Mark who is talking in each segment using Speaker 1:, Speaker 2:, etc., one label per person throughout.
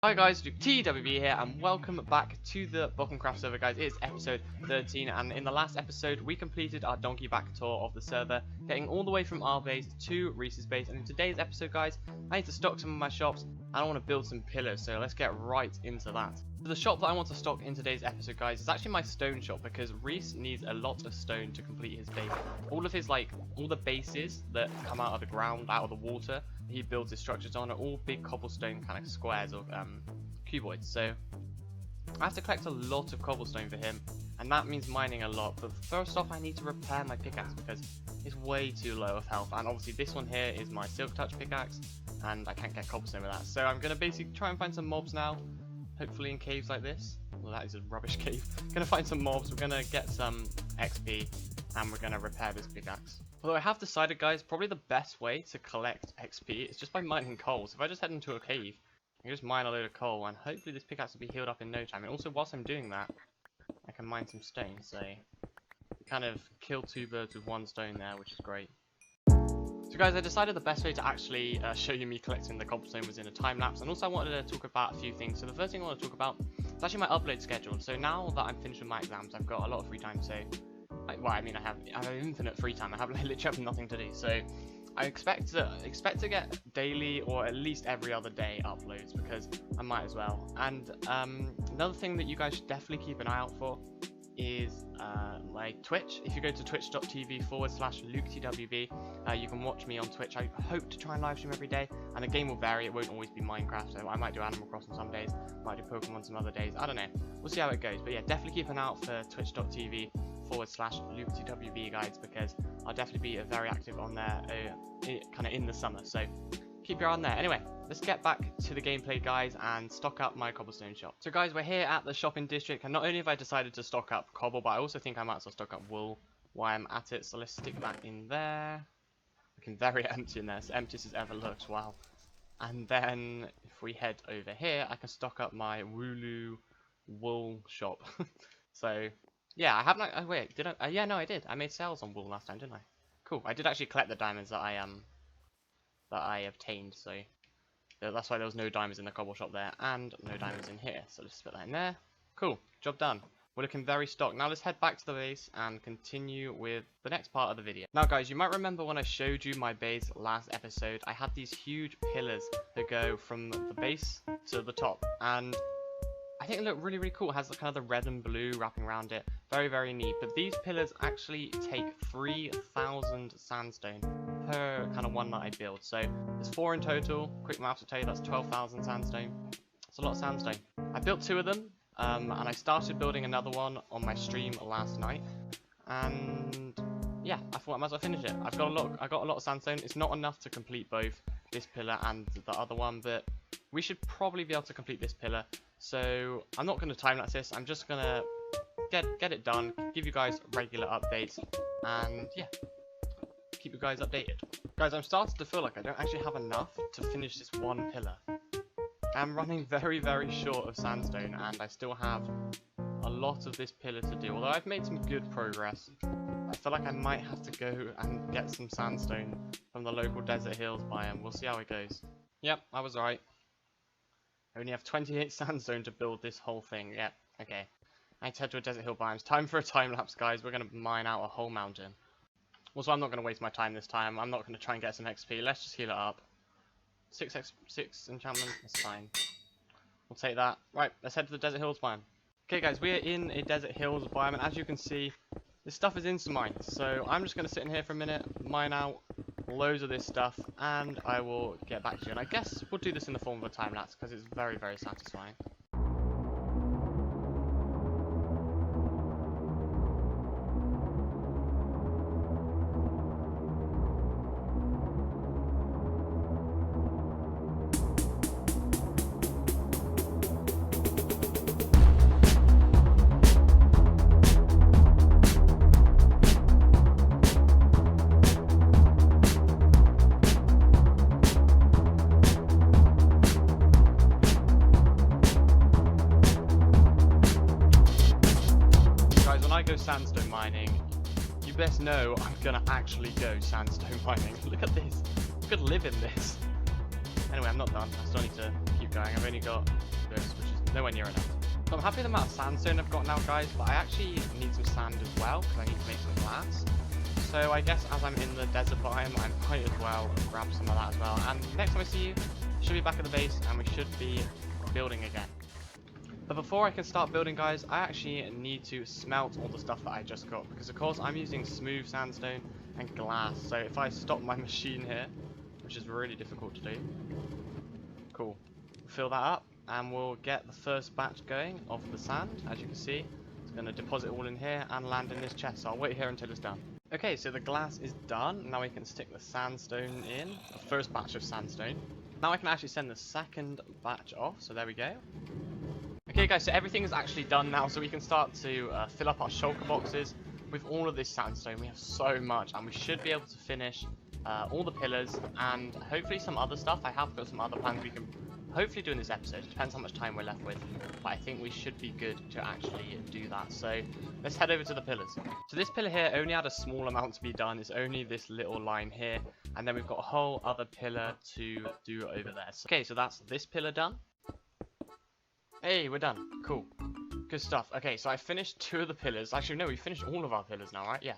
Speaker 1: Hi guys, Luke TWB here, and welcome back to the Bokencraft server, guys. It's episode 13, and in the last episode, we completed our donkey back tour of the server, getting all the way from our base to Reese's base. And in today's episode, guys, I need to stock some of my shops, and I want to build some pillars, so let's get right into that. So the shop that I want to stock in today's episode, guys, is actually my stone shop, because Reese needs a lot of stone to complete his base. All of his, all the bases that come out of the ground, out of the water, he builds his structures on are all big cobblestone kind of squares or cuboids. So I have to collect a lot of cobblestone for him, and that means mining a lot. But first off, I need to repair my pickaxe because it's way too low of health, and obviously this one here is my silk touch pickaxe, and I can't get cobblestone with that. So I'm gonna basically try and find some mobs now, hopefully in caves like this. Well, that is a rubbish cave. Gonna find some mobs, we're gonna get some XP, and we're gonna repair this pickaxe. Although I have decided, guys, probably the best way to collect XP is just by mining coal. So if I just head into a cave, I can just mine a load of coal, and hopefully this pickaxe will be healed up in no time. And also, whilst I'm doing that, I can mine some stone, so kind of kill two birds with one stone there, which is great. So guys, I decided the best way to actually show you me collecting the cobblestone was in a time lapse, and also I wanted to talk about a few things. So the first thing I want to talk about is actually my upload schedule. So now that I'm finished with my exams, I've got a lot of free time, so I have infinite free time. I have literally nothing to do, so I expect to get daily or at least every other day uploads, because I might as well. And another thing that you guys should definitely keep an eye out for is my Twitch. If you go to twitch.tv/LukeTWB, you can watch me on Twitch. I hope to try and live stream every day, and the game will vary. It won't always be Minecraft, so I might do Animal Crossing some days, might do Pokemon some other days. I don't know. We'll see how it goes. But yeah, definitely keep an eye out for twitch.tv/LukeTWB, guys, because I'll definitely be very active on there kind of in the summer. So keep your eye on there. Anyway, let's get back to the gameplay, guys, and stock up my cobblestone shop. So guys, we're here at the shopping district, and not only have I decided to stock up cobble, but I also think I might as well stock up wool while I'm at it. So let's stick that in there. Looking very empty in there, as empty as ever looks. Wow. And then if we head over here, I can stock up my Wooloo wool shop. So yeah, I haven't. Oh, wait, did I? Yeah, no, I did. I made sales on wool last time, didn't I? Cool. I did actually collect the diamonds that I obtained. So that's why there was no diamonds in the cobble shop there, and no diamonds in here. So let's put that in there. Cool. Job done. We're looking very stocked. Now let's head back to the base and continue with the next part of the video. Now guys, you might remember when I showed you my base last episode, I had these huge pillars that go from the base to the top, and I think it looked really, really cool. It has kind of the red and blue wrapping around it. Very, very neat. But these pillars actually take 3,000 sandstone per kind of one that I build. So there's 4 in total. Quick maths will tell you that's 12,000 sandstone. That's a lot of sandstone. I built 2 of them, and I started building another one on my stream last night. And yeah, I thought I might as well finish it. I got a lot of sandstone. It's not enough to complete both this pillar and the other one, but we should probably be able to complete this pillar. So I'm not going to time lapse this. I'm just going to get it done, give you guys regular updates, and yeah, keep you guys updated. Guys, I'm starting to feel like I don't actually have enough to finish this one pillar. I'm running very, very short of sandstone, and I still have a lot of this pillar to do. Although I've made some good progress, I feel like I might have to go and get some sandstone from the local Desert Hills biome. We'll see how it goes. Yep, I was right. I only have 28 sandstone to build this whole thing. Yep, okay. I need to head to a Desert Hill biome. It's time for a time lapse, guys. We're going to mine out a whole mountain. Also, I'm not going to waste my time this time. I'm not going to try and get some XP. Let's just heal it up. 6 enchantment. That's fine. We'll take that. Right, let's head to the Desert Hills biome. Okay, guys, we are in a Desert Hills biome, and as you can see, this stuff is instant mine. So I'm just going to sit in here for a minute, mine out loads of this stuff, and I will get back to you. And I guess we'll do this in the form of a time lapse because it's very, very satisfying. Sandstone mining, you best know I'm gonna actually go sandstone mining. Look at this. I could live in this. Anyway, I'm not done. I still need to keep going. I've only got nowhere near enough. So I'm happy with the amount of sandstone I've got now, guys, but I actually need some sand as well, because I need to make some glass. So I guess as I'm in the desert biome, I might as well grab some of that as well. And next time I see you, I should be back at the base, and we should be building again. But before I can start building, guys, I actually need to smelt all the stuff that I just got, because of course I'm using smooth sandstone and glass. So if I stop my machine here, which is really difficult to do, cool, fill that up, and we'll get the first batch going of the sand. As you can see, it's going to deposit all in here and land in this chest, so I'll wait here until it's done. Okay, so the glass is done. Now we can stick the sandstone in, the first batch of sandstone. Now I can actually send the second batch off, so there we go. Okay guys, so everything is actually done now, so we can start to fill up our shulker boxes with all of this sandstone. We have so much, and we should be able to finish all the pillars and hopefully some other stuff. I have got some other plans we can hopefully do in this episode. Depends how much time we're left with, but I think we should be good to actually do that. So let's head over to the pillars. So this pillar here only had a small amount to be done. It's only this little line here, and then we've got a whole other pillar to do over there. So, okay, so that's this pillar done. Hey, we're done. Cool. Good stuff. Okay, so I finished 2 of the pillars. Actually, no, we finished all of our pillars now, right? Yeah.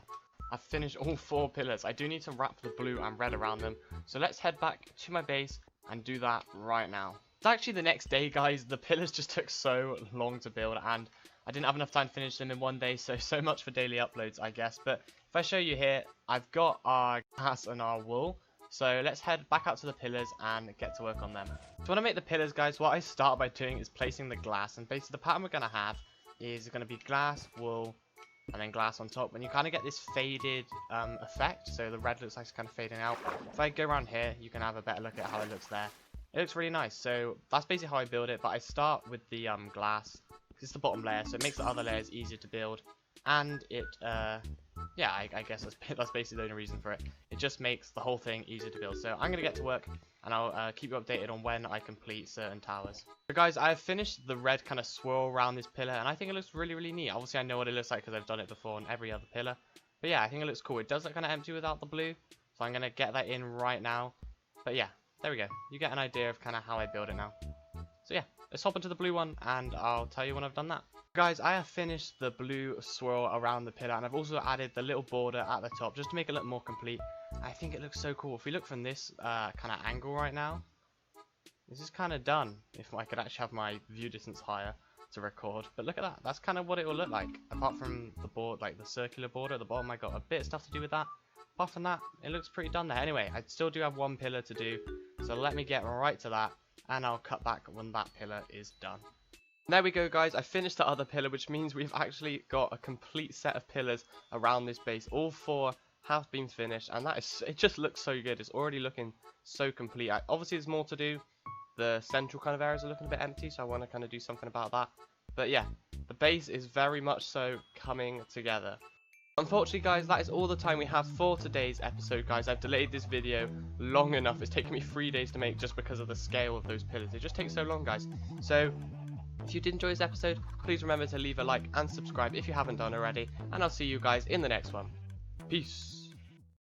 Speaker 1: I've finished all 4 pillars. I do need to wrap the blue and red around them. So let's head back to my base and do that right now. It's actually the next day, guys. The pillars just took so long to build, and I didn't have enough time to finish them in one day. So much for daily uploads, I guess. But if I show you here, I've got our glass and our wool. So let's head back out to the pillars and get to work on them. So when I make the pillars, guys, what I start by doing is placing the glass. And basically the pattern we're going to have is going to be glass, wool, and then glass on top. And you kind of get this faded effect. So the red looks like it's kind of fading out. If I go around here, you can have a better look at how it looks there. It looks really nice. So that's basically how I build it. But I start with the glass. It's the bottom layer, so it makes the other layers easier to build. And it, yeah, I guess that's basically the only reason for it. It just makes the whole thing easier to build. So I'm going to get to work, and I'll keep you updated on when I complete certain towers. So guys, I have finished the red kind of swirl around this pillar, and I think it looks really, really neat. Obviously, I know what it looks like because I've done it before on every other pillar. But yeah, I think it looks cool. It does look kind of empty without the blue, so I'm going to get that in right now. But yeah, there we go. You get an idea of kind of how I build it now. So yeah, let's hop into the blue one, and I'll tell you when I've done that. Guys, I have finished the blue swirl around the pillar, and I've also added the little border at the top just to make it look more complete. I think it looks so cool. If we look from this kind of angle right now, this is kind of done. If I could actually have my view distance higher to record. But look at that. That's kind of what it will look like. Apart from the board, like the circular border at the bottom, I got a bit of stuff to do with that. Apart from that, it looks pretty done there. Anyway, I still do have 1 pillar to do, so let me get right to that, and I'll cut back when that pillar is done. There we go, guys. I finished the other pillar, which means we've actually got a complete set of pillars around this base. All 4 have been finished, and it just looks so good. It's already looking so complete. Obviously, there's more to do. The central kind of areas are looking a bit empty, so I want to kind of do something about that. But yeah, the base is very much so coming together. Unfortunately, guys, that is all the time we have for today's episode, guys. I've delayed this video long enough. It's taken me 3 days to make just because of the scale of those pillars. It just takes so long, guys. So if you did enjoy this episode, please remember to leave a like and subscribe if you haven't done already, and I'll see you guys in the next one. Peace.